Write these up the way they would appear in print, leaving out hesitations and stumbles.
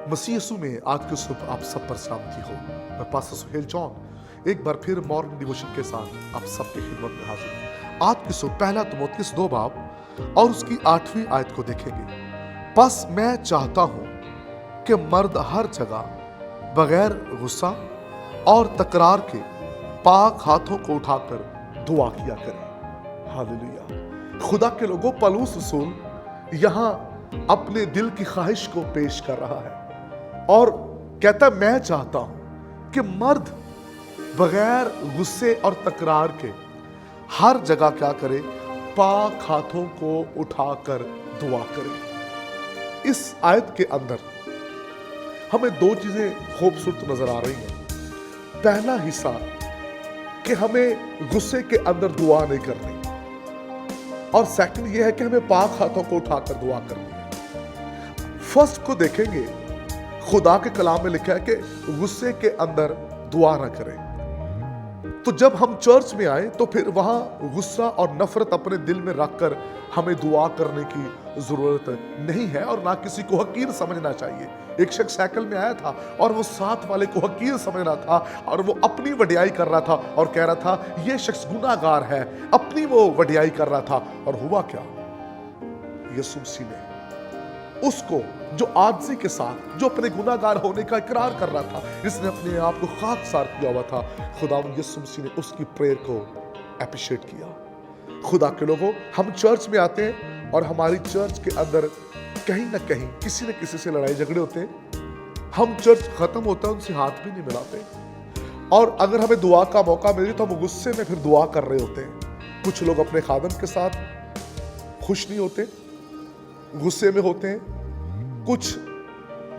मसीह यीशु में आज की सुबह आप सब पर सलामती हो। मैं पास्टर सुहेल जॉन एक बार फिर मॉर्निंग डिवोशन के साथ आप सबके खिदमत में हाजिर हूँ। आज की सुबह पहला तिमोथियुस 2 बाब और उसकी 8वीं आयत को देखेंगे। बस मैं चाहता हूँ कि मर्द हर जगह बगैर गुस्सा और तकरार के पाक हाथों को उठाकर दुआ किया करें। हालेलुया। खुदा के लोगों, पौलुस रसूल यहाँ अपने दिल की ख्वाहिश को पेश कर रहा है और कहता है मैं चाहता हूं कि मर्द बगैर गुस्से और तकरार के हर जगह क्या करे, पाक हाथों को उठाकर दुआ करे। इस आयत के अंदर हमें 2 चीजें खूबसूरत नजर आ रही हैं। पहला हिस्सा कि हमें गुस्से के अंदर दुआ नहीं करनी, और सेकंड ये है कि हमें पाक हाथों को उठाकर दुआ करनी है। फर्स्ट को देखेंगे, खुदा के कलाम में लिखा है कि गुस्से के अंदर दुआ ना करें। तो जब हम चर्च में आए तो फिर वहां गुस्सा और नफरत अपने दिल में रखकर हमें दुआ करने की जरूरत नहीं है, और ना किसी को हकीर समझना चाहिए। एक शख्स साइकिल में आया था और वो साथ वाले को हकीर समझ रहा था और वो अपनी वडियाई कर रहा था और कह रहा था ये शख्स गुनाहगार है, अपनी वो वडियाई कर रहा था। और हुआ क्या, यीशु मसीह ने उसको जो आजिज़ी के साथ, जो अपने गुनाहगार होने का इकरार कर रहा था, इसने अपने आप को खाकसार किया हुआ था, खुदावंद यीशु मसीह ने उसकी प्रेयर को एप्रिशिएट किया। खुदा के लोगों, हम चर्च में आते हैं और हमारी चर्च के अंदर कहीं ना कहीं किसी न किसी से लड़ाई झगड़े होते हैं। हम चर्च खत्म होता है उनसे हाथ भी नहीं मिलाते, और अगर हमें दुआ का मौका मिले तो हम गुस्से में फिर दुआ कर रहे होते हैं। कुछ लोग अपने खादम के साथ खुश नहीं होते, गुस्से में होते हैं। कुछ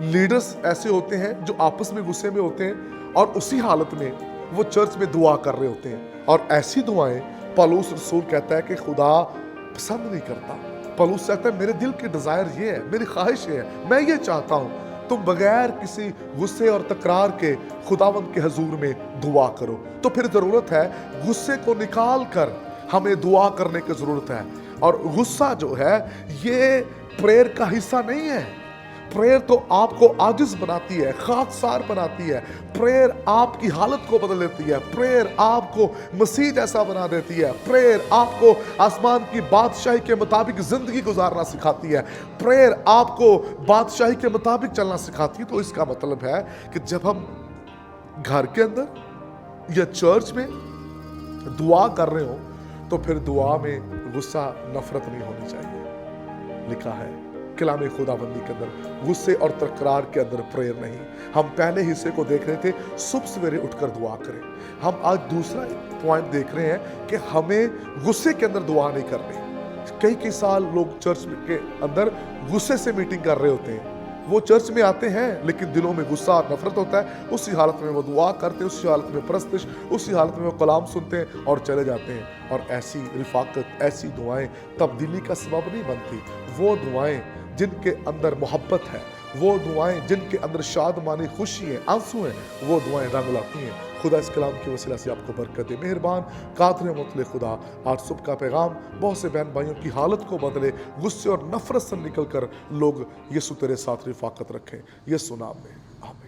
लीडर्स ऐसे होते हैं जो आपस में गुस्से में होते हैं और उसी हालत में वो चर्च में दुआ कर रहे होते हैं, और ऐसी दुआएं पौलुस रसूल कहता है कि खुदा पसंद नहीं करता। पौलुस कहता है मेरे दिल की डिजायर ये है, मेरी ख्वाहिश ये है, मैं ये चाहता हूं तुम बगैर किसी गुस्से और तकरार के खुदावंद के हजूर में दुआ करो। तो फिर जरूरत है गुस्से को निकाल कर हमें दुआ करने की जरूरत है। और गुस्सा जो है ये प्रेयर का हिस्सा नहीं है। प्रेयर तो आपको आजिज बनाती है, खाकसार बनाती है। प्रेयर आपकी हालत को बदल देती है। प्रेयर आपको मसीह जैसा बना देती है। प्रेयर आपको आसमान की बादशाही के मुताबिक जिंदगी गुजारना सिखाती है। प्रेयर आपको बादशाही के मुताबिक चलना सिखाती है। तो इसका मतलब है कि जब हम घर के अंदर या चर्च में दुआ कर रहे हो तो फिर दुआ में गुस्सा, नफरत नहीं होनी चाहिए। लिखा है कलाम खुदाबंदी के अंदर गुस्से और तकरार के अंदर प्रेयर नहीं। हम पहले हिस्से को देख रहे थे, सुबह सवेरे उठकर दुआ करें। हम आज दूसरा पॉइंट देख रहे हैं कि हमें गुस्से के अंदर दुआ नहीं करनी। कई साल लोग चर्च के अंदर गुस्से से मीटिंग कर रहे होते हैं। वो चर्च में आते हैं लेकिन दिलों में गुस्सा और नफरत होता है। उसी हालत में वो दुआ करते हैं, उसी हालत में परस्तिश, उसी हालत में वो कलाम सुनते हैं और चले जाते हैं। और ऐसी रिफाकत, ऐसी दुआएं तब्दीली का सबब नहीं बनती। वो दुआएं जिनके अंदर मोहब्बत है, वो दुआएं जिनके अंदर शादमानी, खुशी है, आंसू हैं, वो दुआएं रंग लाती हैं। खुदा इस कलाम की वसीला से आपको बरकत दे। मेहरबान कादर मुतले खुदा, आज सुबह का पैगाम बहुत से बहन भाइयों की हालत को बदले, गुस्से और नफरत से निकल कर लोग यीशु तेरे साथ रिफाकत रखें। यीशु नाम में आमीन।